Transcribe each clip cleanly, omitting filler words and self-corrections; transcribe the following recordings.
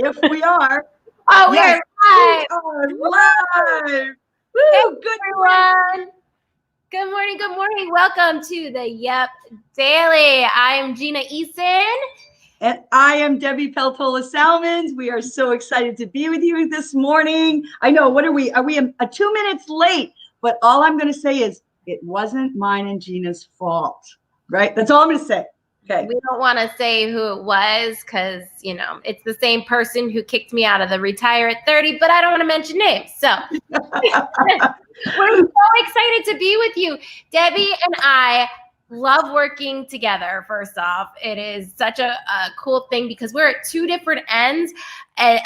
If we are. Oh, Yes, we are live. Hey, Woo, good everyone. Good morning. Good morning. Welcome to the Yep Daily. I'm Gina Eason. And I am Debbie Peltola-Salmons. We are so excited to be with you this morning. I know, what are we? Are we 2 minutes late? But all I'm going to say is it wasn't mine and Gina's fault, right? That's all I'm going to say. Okay. We don't want to say who it was because, you know, it's the same person who kicked me out of the Retire at 30, but I don't want to mention names. So we're so excited to be with you. Debbie and I love working together. First off, it is such a cool thing because we're at two different ends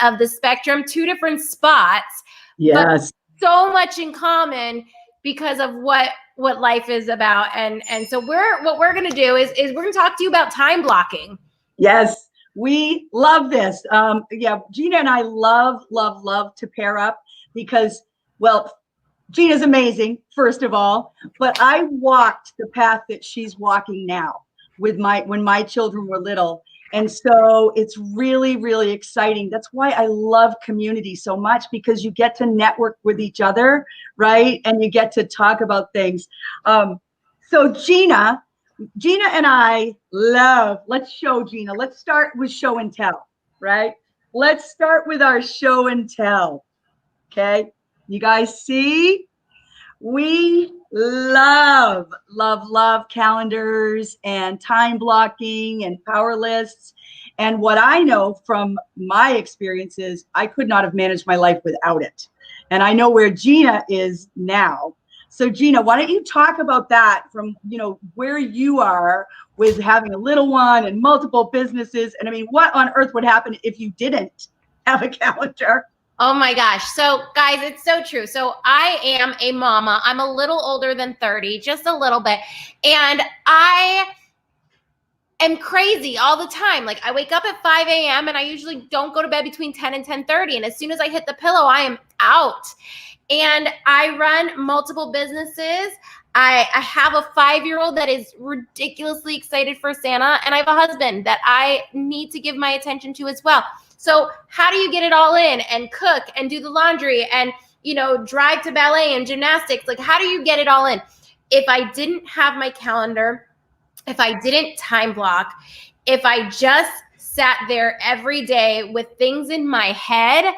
of the spectrum, two different spots. Yes. But so much in common because of what life is about. And so what we're going to do is we're going to talk to you about time blocking. Yes, we love this. Yeah, Gina and I love to pair up because, well, Gina's amazing, first of all, but I walked the path that she's walking now with when my children were little. And so it's really, really exciting. That's why I love community so much, because you get to network with each other, right? And you get to talk about things. So Gina and I let's show Gina. Let's start with show and tell, right? Let's start with our show and tell. Okay. You guys see? We love calendars and time blocking and power lists. And what I know from my experiences, I could not have managed my life without it. And I know where Gina is now. So Gina, why don't you talk about that from, where you are with having a little one and multiple businesses? And I mean, what on earth would happen if you didn't have a calendar? Oh my gosh. So guys, it's so true. So I am a mama. I'm a little older than 30, just a little bit. And I am crazy all the time. Like, I wake up at 5 a.m. and I usually don't go to bed between 10 and 10:30. And as soon as I hit the pillow, I am out. And I run multiple businesses. I have a 5-year-old that is ridiculously excited for Santa. And I have a husband that I need to give my attention to as well. So how do you get it all in and cook and do the laundry and, drive to ballet and gymnastics? Like, how do you get it all in? If I didn't have my calendar, if I didn't time block, if I just sat there every day with things in my head,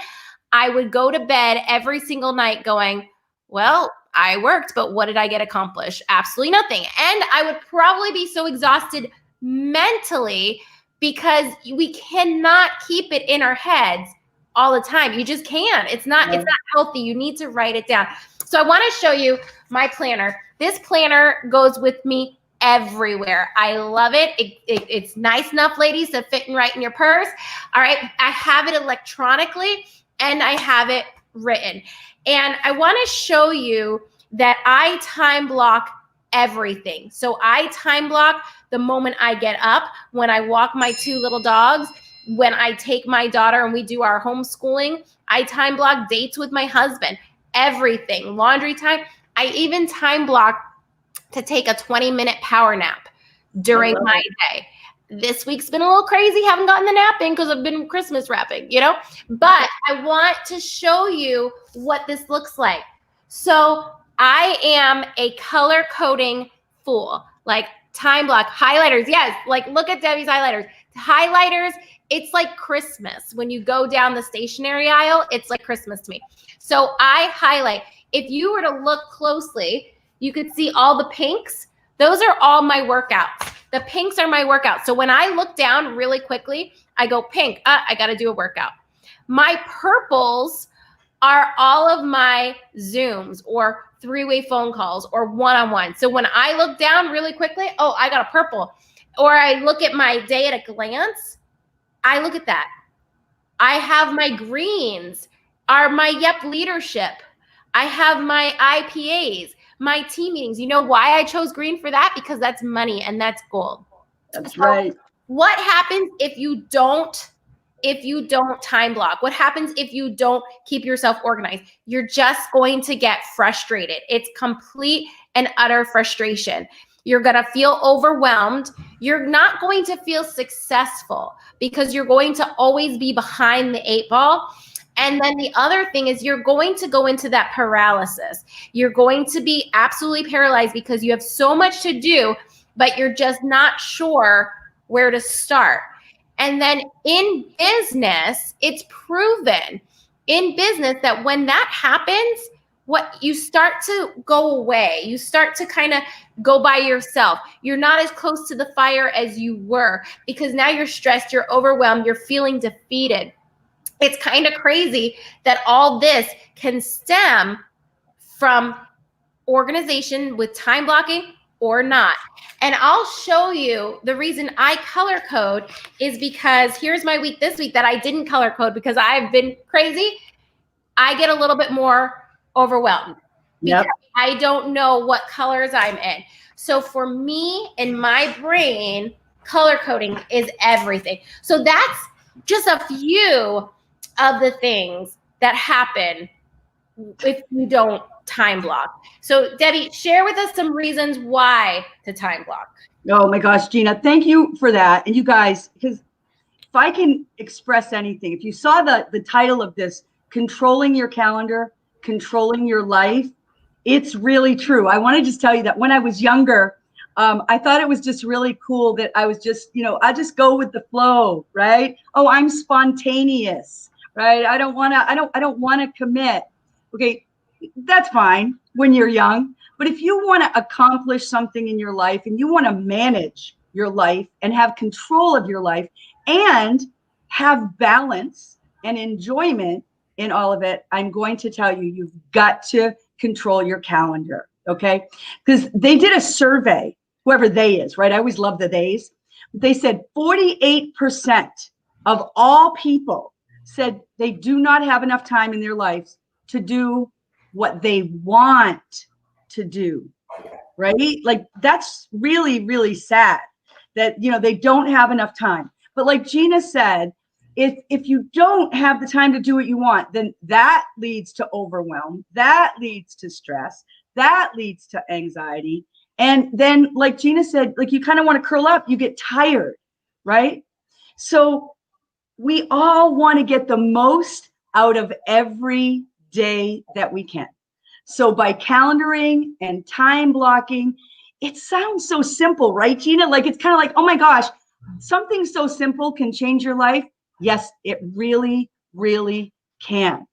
I would go to bed every single night going, well, I worked, but what did I get accomplished? Absolutely nothing. And I would probably be so exhausted mentally because we cannot keep it in our heads all the time. You just can't. It's not healthy. You need to write it down. So I want to show you my planner. This planner goes with me everywhere. I love it. It's nice enough, ladies, to fit right in your purse. All right. I have it electronically and I have it written. And I want to show you that I time block everything. So I time block the moment I get up, when I walk my 2 little dogs, when I take my daughter and we do our homeschooling. I time block dates with my husband, everything, laundry time. I even time block to take a 20-minute power nap during my day. This week's been a little crazy. Haven't gotten the nap in because I've been Christmas wrapping, but I want to show you what this looks like. So I am a color coding fool, like time block, highlighters. Yes, like look at Debbie's highlighters. Highlighters, it's like Christmas. When you go down the stationery aisle, it's like Christmas to me. So I highlight. If you were to look closely, you could see all the pinks. Those are all my workouts. The pinks are my workouts. So when I look down really quickly, I go pink. I got to do a workout. My purples are all of my Zooms or 3-way phone calls or one-on-one. So when I look down really quickly, oh, I got a purple. Or I look at my day at a glance, I look at that. I have my greens are my Yep leadership. I have my IPAs, my team meetings. You know why I chose green for that? Because that's money and that's gold. That's right. What happens if you don't time block? What happens if you don't keep yourself organized? You're just going to get frustrated. It's complete and utter frustration. You're going to feel overwhelmed. you're not going to feel successful because you're going to always be behind the 8 ball. And then the other thing is you're going to go into that paralysis. You're going to be absolutely paralyzed because you have so much to do, but you're just not sure where to start. And then in business, it's proven in business that when that happens, what you start to go away, you start to kind of go by yourself. You're not as close to the fire as you were because now you're stressed, you're overwhelmed, you're feeling defeated. It's kind of crazy that all this can stem from organization with time blocking or not. And I'll show you the reason I color code is because here's my week this week that I didn't color code because I've been crazy. I get a little bit more overwhelmed because I don't know what colors I'm in. So for me in my brain, color coding is everything. So that's just a few of the things that happen if you don't time block. So Debbie, share with us some reasons why to time block. Oh my gosh, Gina, thank you for that. And you guys, because if I can express anything, if you saw the title of this, Controlling Your Calendar, Controlling Your Life, it's really true. I want to just tell you that when I was younger, I thought it was just really cool that I was just, I just go with the flow, right? Oh, I'm spontaneous, right? I don't want to commit. Okay, that's fine when you're young. But if you want to accomplish something in your life and you want to manage your life and have control of your life and have balance and enjoyment in all of it, I'm going to tell you, you've got to control your calendar, okay? Because they did a survey, whoever they is, right? I always love the theys. They said 48% of all people said they do not have enough time in their lives to do what they want to do, right? Like that's really, really sad that, they don't have enough time. But like Gina said, if you don't have the time to do what you want, then that leads to overwhelm, that leads to stress, that leads to anxiety. And then like Gina said, like you kind of want to curl up, you get tired, right? So we all want to get the most out of every day that we can. So by calendaring and time blocking, it sounds so simple, right, Gina? Like it's kind of like, oh my gosh, something so simple can change your life. Yes, it really, really can.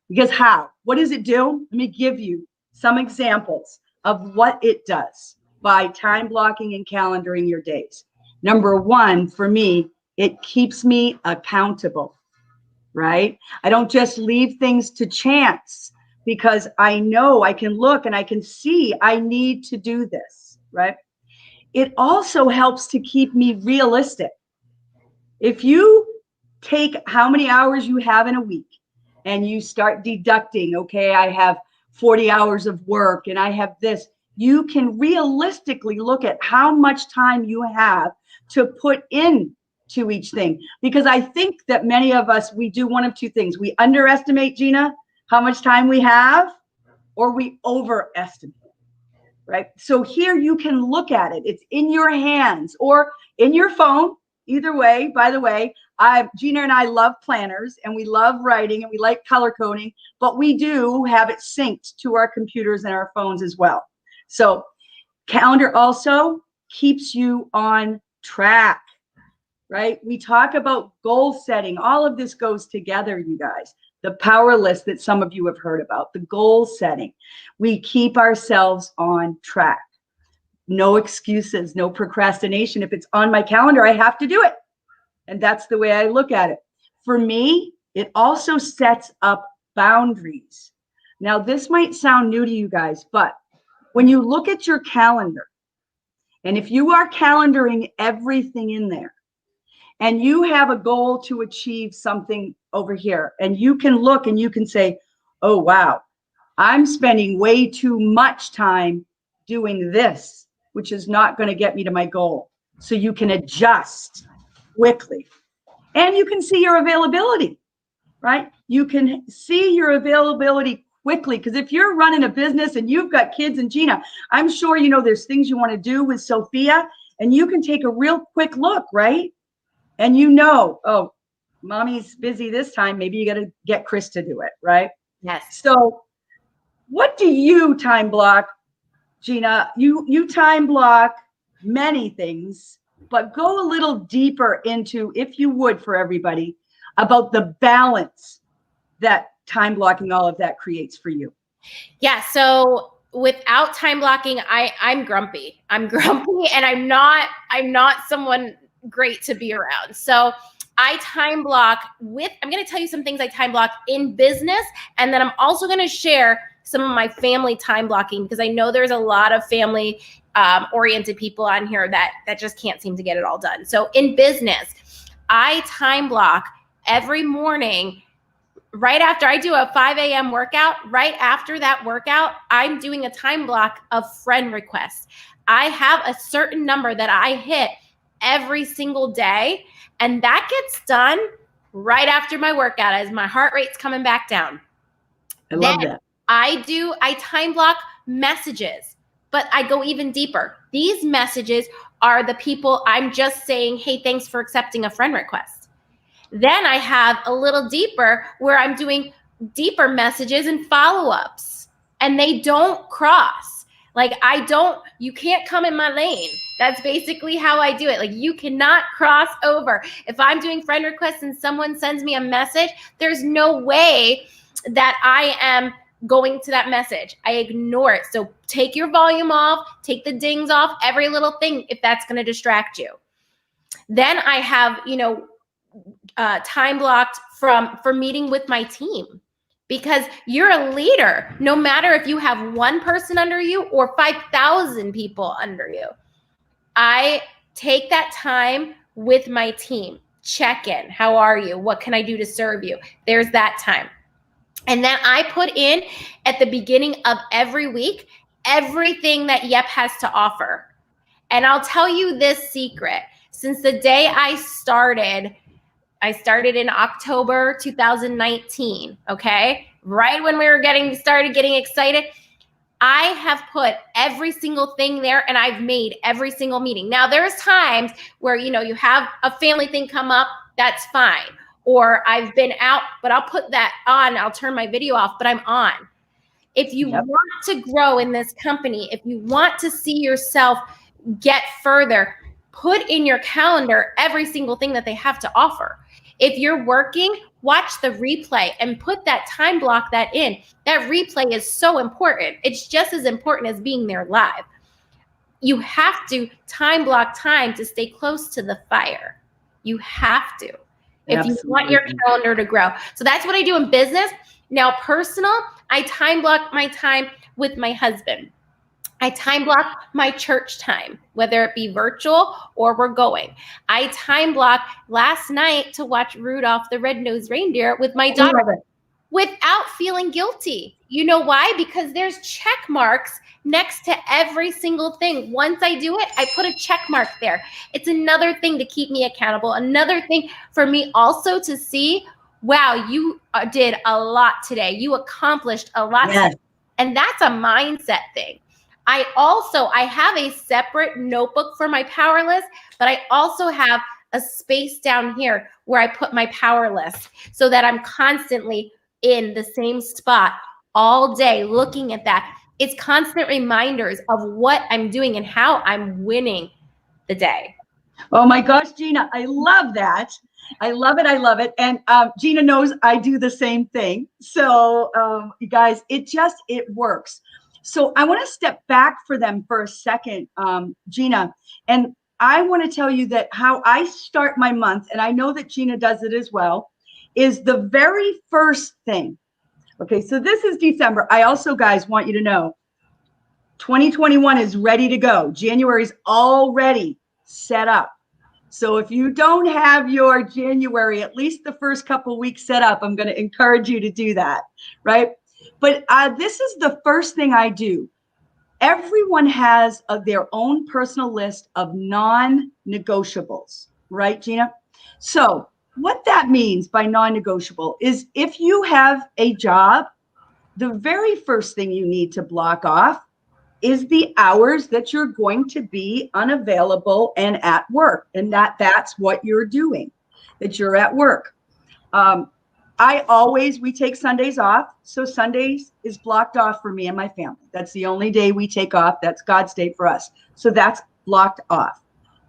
Because how? What does it do? Let me give you some examples of what it does by time blocking and calendaring your days. Number one, for me, it keeps me accountable, right? I don't just leave things to chance because I know I can look and I can see I need to do this, right? It also helps to keep me realistic. If you take how many hours you have in a week and you start deducting, okay, I have 40 hours of work and I have this, you can realistically look at how much time you have to put in to each thing. Because I think that many of us, we do one of two things. We underestimate, Gina, how much time we have, or we overestimate, right? So here you can look at it. It's in your hands or in your phone. Either way, by the way, Gina and I love planners and we love writing and we like color coding, but we do have it synced to our computers and our phones as well. So calendar also keeps you on track, right? We talk about goal setting. All of this goes together, you guys. The power list that some of you have heard about, the goal setting. We keep ourselves on track. No excuses, no procrastination. If it's on my calendar, I have to do it. And that's the way I look at it. For me, it also sets up boundaries. Now, this might sound new to you guys, but when you look at your calendar, and if you are calendaring everything in there, and you have a goal to achieve something over here, and you can look and you can say, oh, wow, I'm spending way too much time doing this, which is not going to get me to my goal. So you can adjust quickly. And you can see your availability, right? You can see your availability quickly. Because if you're running a business and you've got kids, and Gina, I'm sure there's things you want to do with Sophia, and you can take a real quick look, right? And you know, oh, mommy's busy this time. Maybe you got to get Chris to do it, right? Yes. So what do you time block, Gina? You time block many things, but go a little deeper into, if you would, for everybody, about the balance that time blocking all of that creates for you. Yeah. So without time blocking, I'm grumpy. I'm grumpy, and I'm not someone great to be around. So I time block I'm going to tell you some things I time block in business. And then I'm also going to share some of my family time blocking, because I know there's a lot of family oriented people on here that just can't seem to get it all done. So in business, I time block every morning. Right after I do a 5 a.m. workout, right after that workout, I'm doing a time block of friend requests. I have a certain number that I hit every single day, and that gets done right after my workout as my heart rate's coming back down. I love that. I time block messages, but I go even deeper. These messages are the people I'm just saying, hey, thanks for accepting a friend request. Then I have a little deeper where I'm doing deeper messages and follow-ups, and they don't cross. Like you can't come in my lane. That's basically how I do it. Like, you cannot cross over. If I'm doing friend requests and someone sends me a message, there's no way that I am going to that message. I ignore it. So take your volume off, take the dings off, every little thing, if that's going to distract you. Then I have, time blocked for meeting with my team, because you're a leader, no matter if you have one person under you or 5,000 people under you. I take that time with my team, check in. How are you? What can I do to serve you? There's that time. And then I put in at the beginning of every week, everything that Yep has to offer. And I'll tell you this secret. Since the day I started in October 2019, okay? Right when we were started getting excited, I have put every single thing there, and I've made every single meeting. Now, there's times where, you have a family thing come up, that's fine. Or I've been out, but I'll put that on. I'll turn my video off, but I'm on. If you want to grow in this company, if you want to see yourself get further, put in your calendar every single thing that they have to offer. If you're working, watch the replay and put that time block that in. That replay is so important. It's just as important as being there live. You have to time block time to stay close to the fire. You have to. If you want your calendar to grow. So that's what I do in business. Now, personal, I time block my time with my husband. I time block my church time, whether it be virtual or we're going. I time block last night to watch Rudolph the Red-Nosed Reindeer with my daughter without feeling guilty. You know why? Because there's check marks next to every single thing. Once I do it, I put a check mark there. It's another thing to keep me accountable. Another thing for me also to see, wow, you did a lot today. You accomplished a lot. Yes. And that's a mindset thing. I have a separate notebook for my power list, but I also have a space down here where I put my power list so that I'm constantly in the same spot all day looking at that. It's constant reminders of what I'm doing and how I'm winning the day. Oh my gosh, Gina, I love that. I love it. I love it. And Gina knows I do the same thing. So you guys, it works. So I want to step back for them for a second, Gina, and I want to tell you that how I start my month, and I know that Gina does it as well, is the very first thing. Okay, so this is December. I also, guys, want you to know 2021 is ready to go. January's already set up. So if you don't have your January, at least the first couple weeks set up, I'm going to encourage you to do that, right? But this is the first thing I do. Everyone has their own personal list of non-negotiables, right, Gina? So what that means by non-negotiable is if you have a job, the very first thing you need to block off is the hours that you're going to be unavailable and at work, and that's what you're doing, that you're at work. We take Sundays off. So Sundays is blocked off for me and my family. That's the only day we take off. That's God's day for us. So that's blocked off.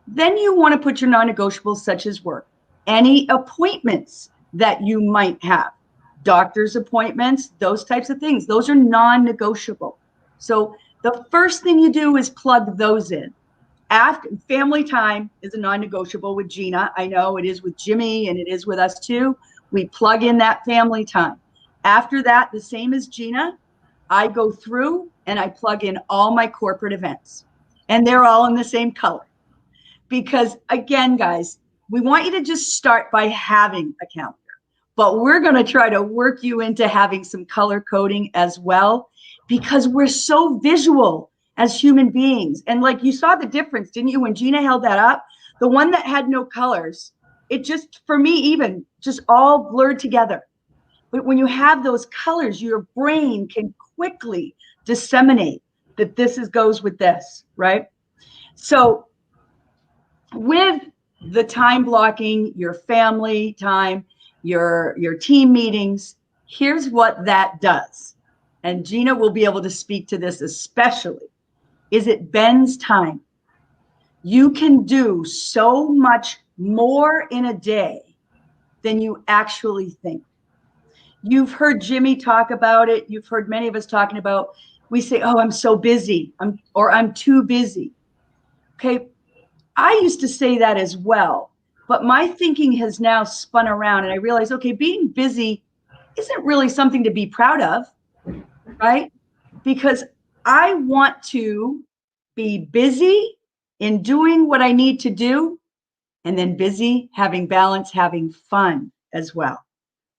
Then you want to put your non-negotiables such as work, any appointments that you might have, doctor's appointments, those types of things. Those are non-negotiable. So the first thing you do is plug those in. After family time is a non-negotiable with Gina. I know it is with Jimmy and it is with us too. We plug in that family time. After that, the same as Gina, I go through and I plug in all my corporate events, and they're all in the same color. Because again, guys, we want you to just start by having a calendar, but we're going to try to work you into having some color coding as well, because we're so visual as human beings. And like you saw the difference, didn't you, when Gina held that up? The one that had no colors, it just, for me, even just all blurred together. But when you have those colors, your brain can quickly disseminate that this goes with this, right? So with the time blocking, your family time, your team meetings, here's what that does. And Gina will be able to speak to this especially, is it bends time. You can do so much more in a day than you actually think. You've heard Jimmy talk about it. You've heard many of us talking about, we say, oh, I'm so busy, I'm too busy. Okay, I used to say that as well, but my thinking has now spun around and I realized, okay, being busy isn't really something to be proud of, right? Because I want to be busy in doing what I need to do, and then busy having balance, having fun as well,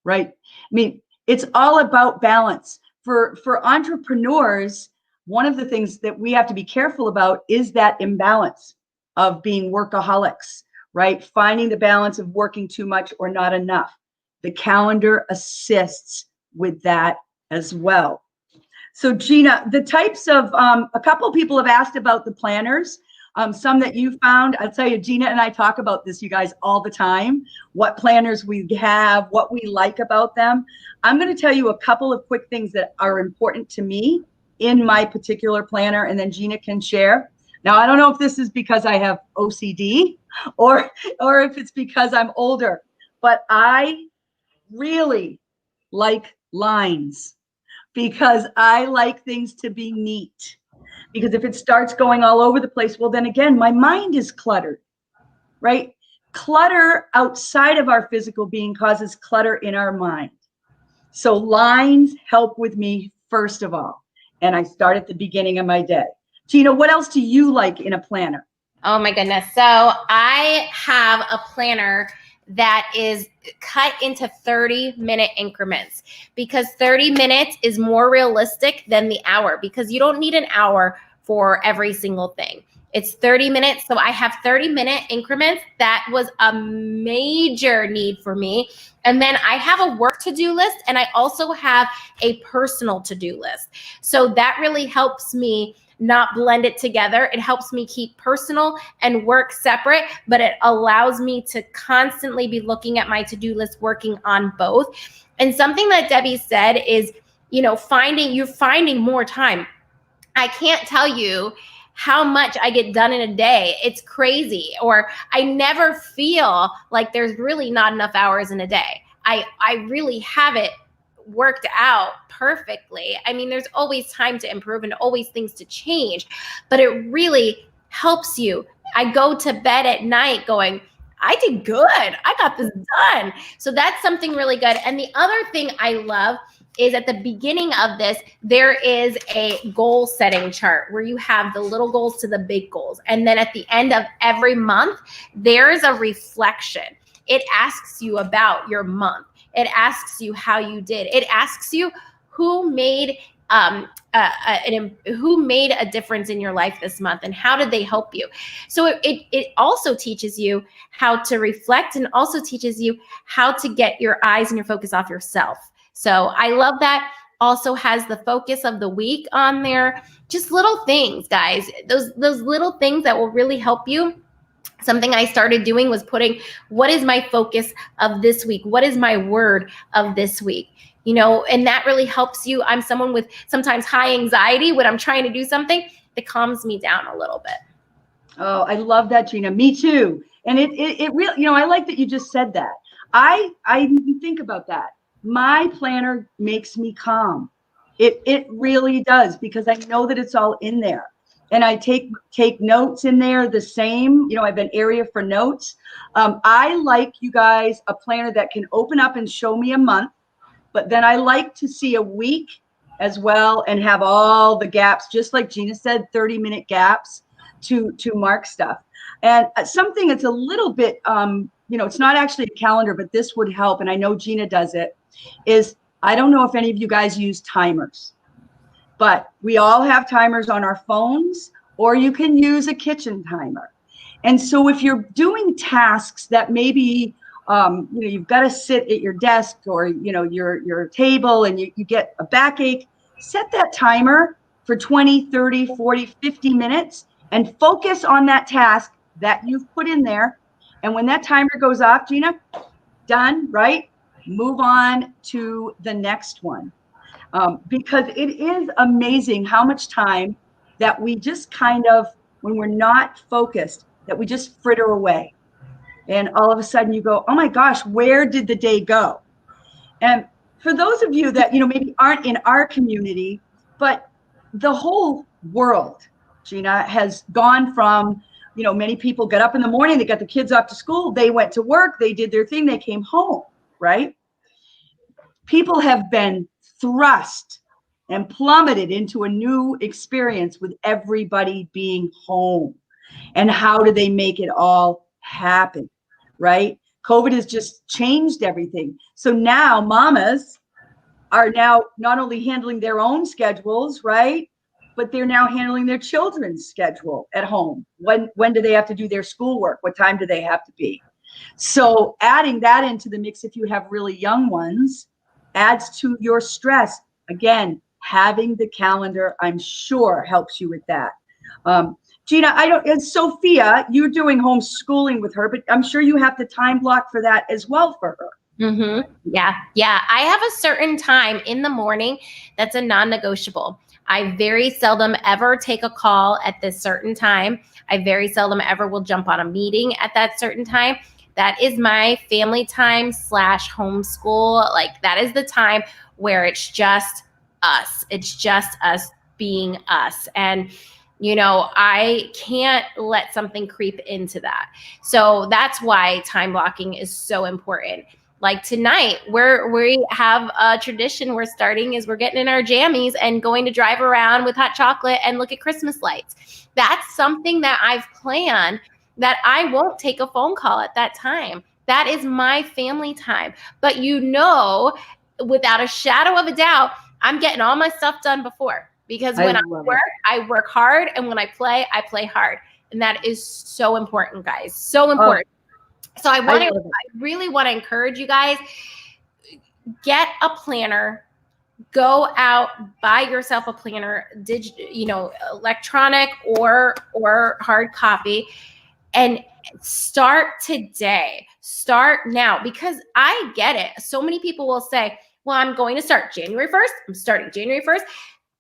right? I mean, it's all about balance. For entrepreneurs, one of the things that we have to be careful about is that imbalance of being workaholics, right? Finding the balance of working too much or not enough. The calendar assists with that as well. So Gina, the types of, a couple of people have asked about the planners. Some that you found, I'll tell you, Gina and I talk about this, you guys, all the time, what planners we have, what we like about them. I'm going to tell you a couple of quick things that are important to me in my particular planner, and then Gina can share. Now, I don't know if this is because I have OCD or if it's because I'm older, but I really like lines because I like things to be neat. Because if it starts going all over the place, well, then again, my mind is cluttered, right? Clutter outside of our physical being causes clutter in our mind. So lines help with me, first of all. And I start at the beginning of my day. Gina, what else do you like in a planner? Oh my goodness. So I have a planner that is cut into 30-minute increments, because 30 minutes is more realistic than the hour, because you don't need an hour for every single thing. It's 30 minutes. So I have 30-minute increments. That was a major need for me. And then I have a work to-do list, and I also have a personal to-do list. So that really helps me not blend it together. It helps me keep personal and work separate, but it allows me to constantly be looking at my to-do list, working on both. And something that Debbie said is, you're finding more time. I can't tell you how much I get done in a day. It's crazy. Or I never feel like there's really not enough hours in a day. I really have it worked out perfectly. I mean, there's always time to improve and always things to change, but it really helps you. I go to bed at night going, I did good. I got this done. So that's something really good. And the other thing I love is at the beginning of this, there is a goal setting chart where you have the little goals to the big goals. And then at the end of every month, there's a reflection. It asks you about your month. It asks you how you did. It asks you who made a difference in your life this month and how did they help you. So it also teaches you how to reflect, and also teaches you how to get your eyes and your focus off yourself. So I love that. also has the focus of the week on there. Just little things, guys. Those little things that will really help you. Something I started doing was putting, what is my focus of this week? What is my word of this week? You know, and that really helps you. I'm someone with sometimes high anxiety when I'm trying to do something. That calms me down a little bit. Oh, I love that, Gina. Me too. And it really, I like that you just said that. I didn't think about that. My planner makes me calm. It really does, because I know that it's all in there. And I take notes in there the same. I have an area for notes. I like, you guys, a planner that can open up and show me a month, but then I like to see a week as well and have all the gaps, just like Gina said, 30-minute gaps to mark stuff. And something that's a little bit, it's not actually a calendar, but this would help. And I know Gina does it, is I don't know if any of you guys use timers, but we all have timers on our phones, or you can use a kitchen timer. And so if you're doing tasks that maybe, you've got to sit at your desk or, your table, and you get a backache, set that timer for 20, 30, 40, 50 minutes and focus on that task that you've put in there. And when that timer goes off, Gina, done, right? Move on to the next one. Because it is amazing how much time that we just kind of, when we're not focused, that we just fritter away. And all of a sudden you go, oh my gosh, where did the day go? And for those of you that, maybe aren't in our community, but the whole world, Gina, has gone from, many people got up in the morning, they got the kids off to school, they went to work, they did their thing, they came home, right? People have been thrust and plummeted into a new experience with everybody being home. And how do they make it all happen, right? COVID has just changed everything. So now mamas are now not only handling their own schedules, right? But they're now handling their children's schedule at home. When do they have to do their schoolwork? What time do they have to be? So adding that into the mix, if you have really young ones, adds to your stress. Again, having the calendar, I'm sure, helps you with that. Gina, and Sophia, you're doing homeschooling with her, but I'm sure you have the time block for that as well for her. Mm-hmm. Yeah. I have a certain time in the morning that's a non-negotiable. I very seldom ever take a call at this certain time. I very seldom ever will jump on a meeting at that certain time. That is my family time / homeschool. Like, that is the time where it's just us. It's just us being us. And I can't let something creep into that. So that's why time blocking is so important. Like tonight, we have a tradition we're starting is we're getting in our jammies and going to drive around with hot chocolate and look at Christmas lights. That's something that I've planned, that I won't take a phone call at that time. That is my family time. But without a shadow of a doubt, I'm getting all my stuff done before. Because when I work hard, and when I play hard. And that is so important, guys. So important. So I really want to encourage you guys, get a planner, go out, buy yourself a planner, electronic or hard copy, and start today. Start now, because I get it. So many people will say, well, I'm going to start January 1st. I'm starting January 1st.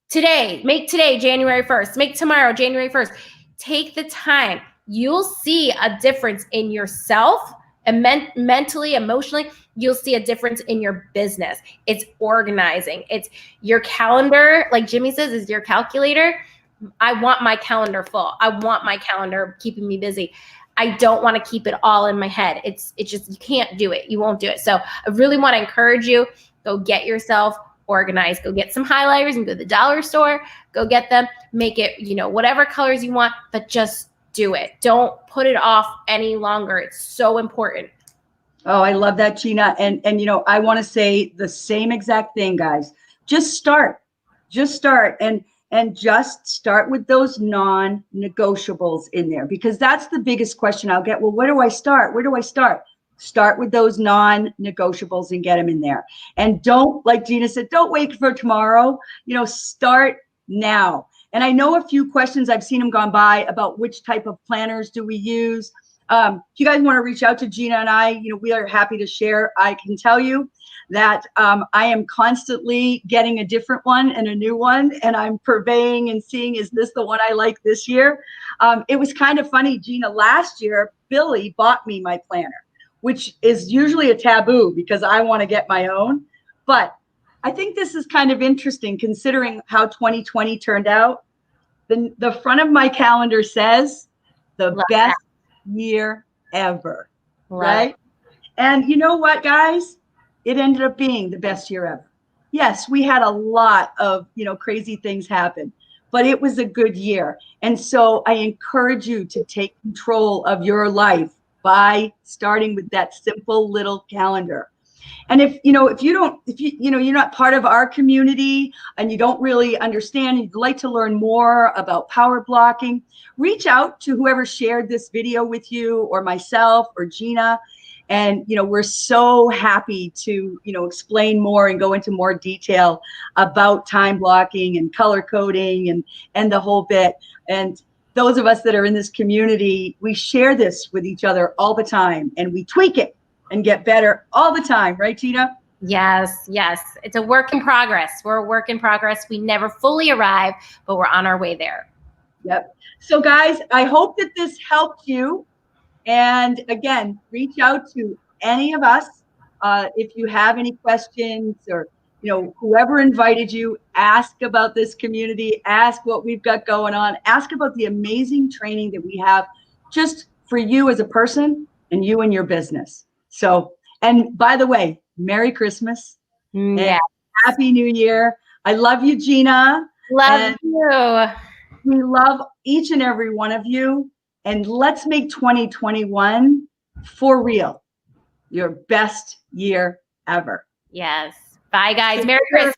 Today, make today January 1st, make tomorrow January 1st. Take the time. You'll see a difference in yourself, and mentally, emotionally. You'll see a difference in your business. It's organizing. It's your calendar, like Jimmy says, is your calculator. I want my calendar full. I want my calendar keeping me busy. I don't want to keep it all in my head. It's just, you can't do it. You won't do it. So I really want to encourage you, go get yourself organized. Go get some highlighters and go to the dollar store. Go get them. Make it, whatever colors you want, but just do it. Don't put it off any longer. It's so important. Oh, I love that, Gina. And I want to say the same exact thing, guys. Just start and just start with those non-negotiables in there, because that's the biggest question I'll get. Well, where do I start? Where do I start? Start with those non-negotiables and get them in there. And don't, like Gina said, don't wait for tomorrow. Start now. And I know a few questions, I've seen them gone by about which type of planners do we use. If you guys want to reach out to Gina and I, we are happy to share. I can tell you that I am constantly getting a different one and a new one, and I'm purveying and seeing, is this the one I like this year? It was kind of funny, Gina, last year, Billy bought me my planner, which is usually a taboo because I want to get my own. But I think this is kind of interesting considering how 2020 turned out. The front of my calendar says the Love best year ever, Love right? And you know what, guys? It ended up being the best year ever. Yes, we had a lot of, crazy things happen, but it was a good year. And so I encourage you to take control of your life by starting with that simple little calendar. And if you're not part of our community and you don't really understand, you'd like to learn more about power blocking, reach out to whoever shared this video with you, or myself or Gina. And, we're so happy to, explain more and go into more detail about time blocking and color coding and the whole bit. And those of us that are in this community, we share this with each other all the time, and we tweak it and get better all the time. Right, Gina? Yes. It's a work in progress. We're a work in progress. We never fully arrive, but we're on our way there. Yep. So guys, I hope that this helped you. And again, reach out to any of us if you have any questions, or whoever invited you, ask about this community, ask what we've got going on, ask about the amazing training that we have just for you as a person and you and your business. So, and by the way, Merry Christmas. Yeah. And Happy New Year. I love you, Gina. Love you. We love each and every one of you. And let's make 2021 for real your best year ever. Yes. Bye, guys. Merry Christmas.